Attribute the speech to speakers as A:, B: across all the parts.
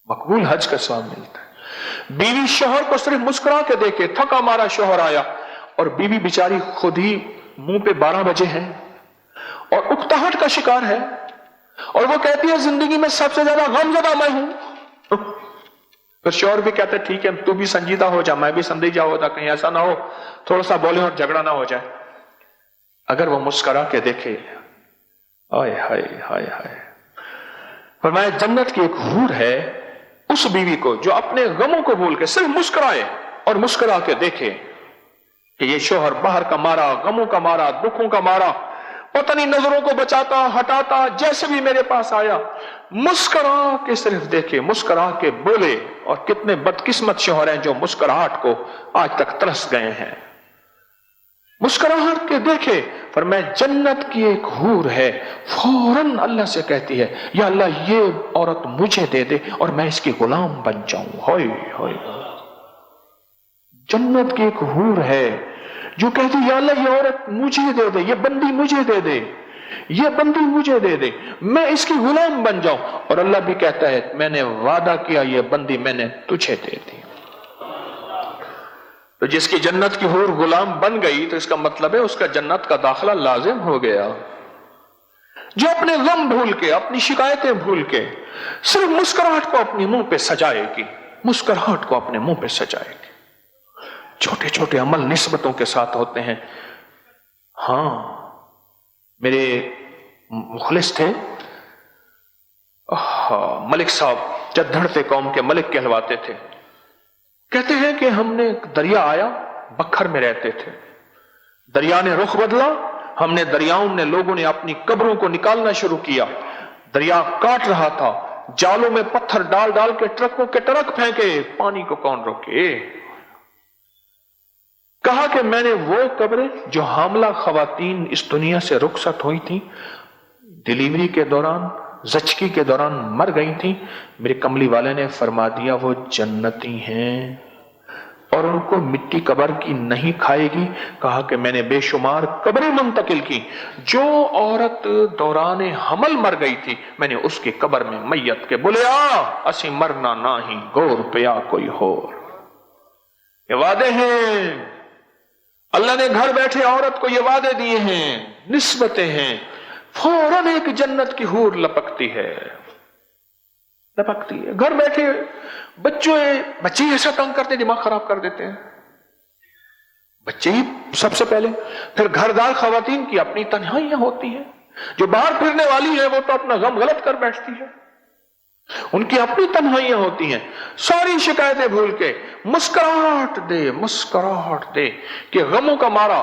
A: मकबूल हज का सवाब मिलता है। बीवी शोहर को सिर्फ मुस्कुरा के देखे, थका मारा शोहर आया और बीवी बेचारी खुद ही मुंह पे 12 बजे है और उकताहट का शिकार है और वो कहती है जिंदगी में सबसे ज्यादा गमज़दा मैं हूं। फिर शोहर भी कहते ठीक है, तू भी संजीदा हो जा, मैं भी संजीदा होता, कहीं ऐसा ना हो थोड़ा सा बोले और झगड़ा ना हो जाए। अगर वो मुस्कुरा के देखे, हाय हाय हाय हाय, फरमाया जन्नत की एक हूर है उस बीवी को जो अपने गमों को भूल के सिर्फ मुस्कुराए और मुस्कुरा के देखे कि ये शोहर बाहर का मारा, गमों का मारा, दुखों का मारा, पता नहीं नजरों को बचाता हटाता, जैसे भी मेरे पास आया मुस्कुरा के सिर्फ देखे, मुस्कुरा के बोले। और कितने बदकिस्मत शोहर हैं जो मुस्कुराहट को आज तक तरस गए हैं। मुस्कुराहट के देखे, पर मैं जन्नत की एक हूर है, फौरन अल्लाह से कहती है या अल्लाह ये औरत मुझे दे दे और मैं इसकी गुलाम बन जाऊं। होय होय, जन्नत की एक हूर है जो कहती है या अल्लाह ये औरत मुझे दे दे, ये बंदी मुझे दे दे, ये बंदी मुझे दे दे, मैं इसकी गुलाम बन जाऊं। और अल्लाह भी कहता है मैंने वादा किया ये बंदी मैंने तुझे दे दी। तो जिसकी जन्नत की हूर गुलाम बन गई तो इसका मतलब है उसका जन्नत का दाखिला लाजिम हो गया। जो अपने गम भूल के, अपनी शिकायतें भूल के सिर्फ मुस्कुराहट को अपने मुंह पे सजाएगी, मुस्कुराहट को अपने मुंह पे सजाएगी। छोटे छोटे अमल निस्बतों के साथ होते हैं। हां, मेरे मुखलिस थे मलिक साहब, जद्दड़ कौम के मलिक कहलवाते थे। कहते हैं कि हमने दरिया आया, बखर में रहते थे, दरिया ने रुख बदला, हमने दरियाओं ने लोगों ने अपनी कब्रों को निकालना शुरू किया। दरिया काट रहा था, जालों में पत्थर डाल डाल के ट्रकों के ट्रक फेंके, पानी को कौन रोके। कहा कि मैंने वो कब्रें जो हामला खवातीन इस दुनिया से रुखसत हुई थी, डिलीवरी के दौरान, ज़चकी के दौरान मर गई थी, मेरे कमली वाले ने फरमा दिया वो जन्नती हैं और उनको मिट्टी कब्र की नहीं खाएगी। कहा कि मैंने बेशुमार कब्रें मुंतकिल की, जो औरत दौरान हमल मर गई थी मैंने उसकी कब्र में मैयत के बोले आ असी मरना ना ही गोर पिया कोई होर। ये वादे हैं, अल्लाह ने घर बैठे औरत को ये वादे दिए हैं, निस्बतें हैं। फौरन एक जन्नत की हूर लपकती है, लपकती है। घर बैठे बच्चे ऐसा तंग करते, दिमाग खराब कर देते हैं बच्चे ही सबसे पहले। फिर घरदार खवातीन की अपनी तन्हाइयां होती हैं, जो बाहर फिरने वाली है वो तो अपना गम गलत कर बैठती है, उनकी अपनी तन्हाइयां होती हैं। सारी शिकायतें भूल के मुस्कुराहट दे कि गमों का मारा।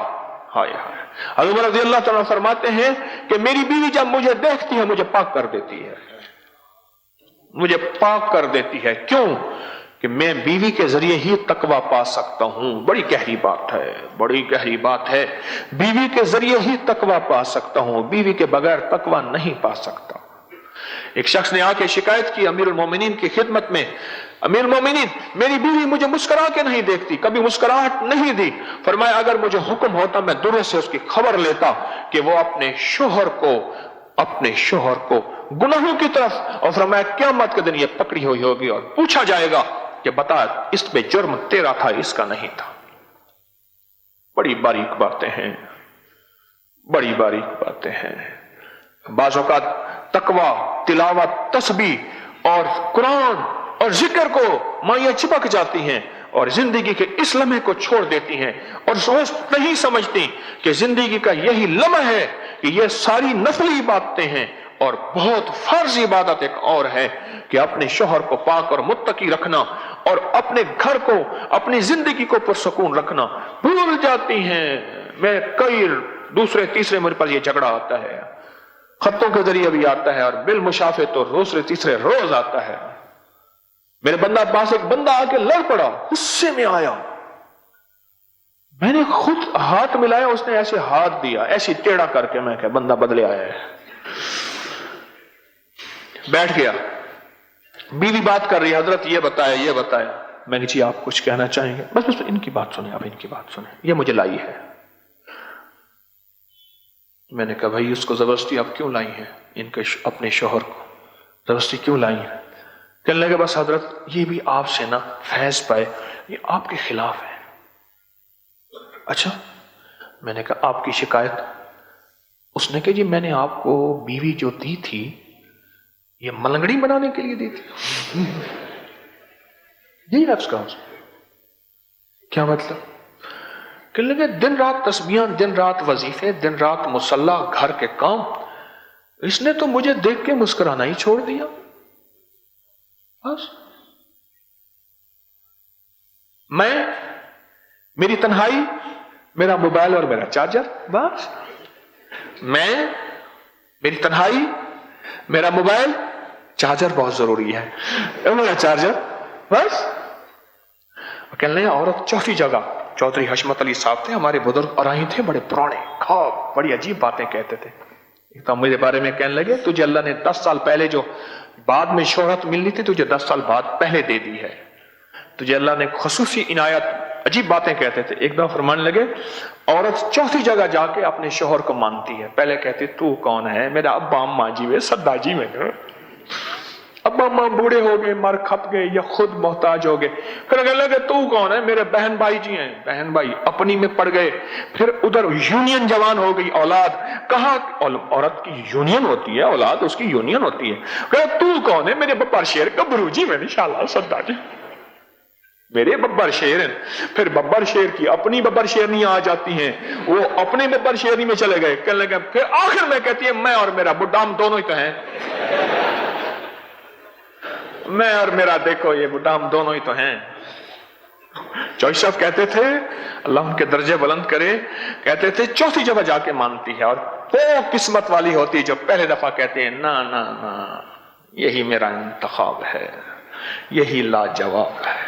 A: हाय हाय, हज़रत उमर रज़ियल्लाहु तआला फरमाते हैं कि मेरी बीवी जब मुझे देखती है मुझे पाक कर देती है, मुझे पाक कर देती है। क्यों? कि मैं बीवी के जरिए ही तकवा पा सकता हूं। बड़ी गहरी बात है, बड़ी गहरी बात है। बीवी के जरिए ही तकवा पा सकता हूं, बीवी के बगैर तकवा नहीं पा सकता। एक शख्स ने आके शिकायत की अमीरुल मोमिनीन की खिदमत में, अमीरुल मोमिनीन मेरी बीवी मुझे मुस्कुरा के नहीं देखती, कभी मुस्कुराहट नहीं दी। फरमाया अगर मुझे हुक्म होता मैं दूर से उसकी खबर लेता कि वो अपने शोहर को गुनाहों की तरफ, और फरमाया क़यामत के दिन ये पकड़ी हुई होगी और पूछा जाएगा कि बता इस पे जुर्म तेरा था इसका नहीं था। बड़ी बारीक बातें हैं, बड़ी बारीक बातें हैं। बाज़ औक़ात तकवा, तिलावत, तस्बीह और कुरान और जिक्र को माइयां चिपक जाती हैं और जिंदगी के इस लम्हे को छोड़ देती हैं और सोच नहीं समझती कि जिंदगी का यही लम्हा है कि ये सारी नफली बातें हैं। और बहुत फर्ज इबादत एक और है कि अपने शोहर को पाक और मुत्तकी रखना और अपने घर को, अपनी जिंदगी को पुरसुकून रखना भूल जाती हैं। मैं कई दूसरे तीसरे मेरे पर यह झगड़ा आता है, खतों के जरिए भी आता है और बिल मुशाफे तो दूसरे तीसरे रोज आता है। मेरे बंदा पास एक बंदा आके लड़ पड़ा, गुस्से में आया, मैंने खुद हाथ मिलाया, उसने ऐसे हाथ दिया ऐसे टेढ़ा करके। मैं क्या बंदा बदले आया है। बैठ गया, बीवी बात कर रही है, हजरत ये बताया। मैंने जी आप कुछ कहना चाहेंगे? बस इनकी बात सुने, आप इनकी बात सुने, ये मुझे लाई है। मैंने कहा भाई उसको जबरदस्ती आप क्यों लाई हैं? इनके अपने शोहर को जबरदस्ती क्यों लाई हैं? کہنے لگے بس حضرت یہ بھی آپ سے نا فیض پائے، یہ آپ کے خلاف ہے۔ اچھا، میں نے کہا آپ کی شکایت؟ اس نے کہا جی میں نے آپ کو بیوی جو دی تھی یہ ملنگڑی بنانے کے لیے دی تھی۔ یہی لفظ کہا اس نے۔ کیا مطلب؟ کہنے لگے دن رات تسبیحاں، دن رات وظیفے، دن رات مصلی، گھر کے کام، اس نے تو مجھے دیکھ کے مسکرانا ہی چھوڑ دیا بس۔ میں، میری تنہائی، میرا موبائل اور میرا چارجر، بس۔ میں، میری تنہائی، میرا موبائل، چارجر بہت ضروری ہے، میرا چارجر، بس۔ کہنے لگے عورت چوتھی جگہ، چودھری حشمت علی صاحب تھے ہمارے بزرگ، ارائی تھے، بڑے پرانے، خواب بڑی عجیب باتیں کہتے تھے۔ ایک تو میرے بارے میں کہنے لگے تجھے اللہ نے 10 سال پہلے جو بعد میں شہرت ملنی تھی تجھے 10 سال بعد پہلے دے دی ہے، تجھے اللہ نے خصوصی عنایت، عجیب باتیں کہتے تھے۔ ایک دم فرمانے لگے عورت چوتھی جگہ جا کے اپنے شوہر کو مانتی ہے، پہلے کہتی تو کون ہے؟ میرا ابا اماں جی وے، سدا جی میں، ابا اماں بوڑھے ہو گئے، مر کھپ گئے یا خود محتاج ہو گئے، پھر کہنے لگے تو کون ہے؟ میرے بہن بھائی جی ہیں، بہن بھائی اپنی میں پڑ گئے، پھر ادھر یونین جوان ہو گئی اولاد، کہاں عورت کی یونین ہوتی ہے، اولاد اس کی یونین ہوتی ہے، کہ تو کون ہے؟ میرے ببر شیر گبرو جی میں، انشاءاللہ سدا جی میرے ببر شیر ہیں۔ پھر ببر شیر کی اپنی ببر شیرنی آ جاتی ہیں، وہ اپنے ببر شیرنی میں چلے گئے، کہنے لگے پھر آخر میں کہتی ہے میں اور میرا بڈھا ہم دونوں ہی تو ہیں، میں اور میرا دیکھو یہ بڈھا ہم دونوں ہی تو ہیں۔ چوہی صاحب کہتے تھے، اللہ ان کے درجے بلند کرے، کہتے تھے چوتھی جگہ جا کے مانتی ہے، اور وہ قسمت والی ہوتی ہے جو پہلے دفعہ کہتے ہیں نا نا نا، یہی میرا انتخاب ہے، یہی لاجواب ہے،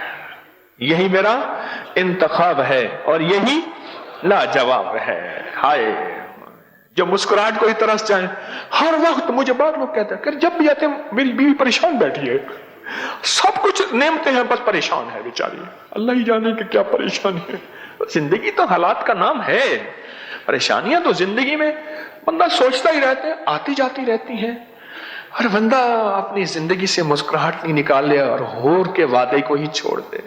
A: یہی میرا انتخاب ہے اور یہی لاجواب ہے۔ ہائے جو مسکراہٹ کو ہی ترس جائیں، ہر وقت مجھے بعض لوگ کہتے ہیں کہ جب بھی آتے ہیں میری بیوی پریشان بیٹھی ہے، سب کچھ نعمتیں ہیں بس پریشان ہے بیچاری، اللہ ہی جانے کہ کیا پریشانی ہے۔ زندگی تو حالات کا نام ہے، پریشانیاں تو زندگی میں بندہ سوچتا ہی رہتا ہے، آتی جاتی رہتی ہیں، اور بندہ اپنی زندگی سے مسکراہٹ نہیں نکال لے اور ہور کے وعدے کو ہی چھوڑ دے۔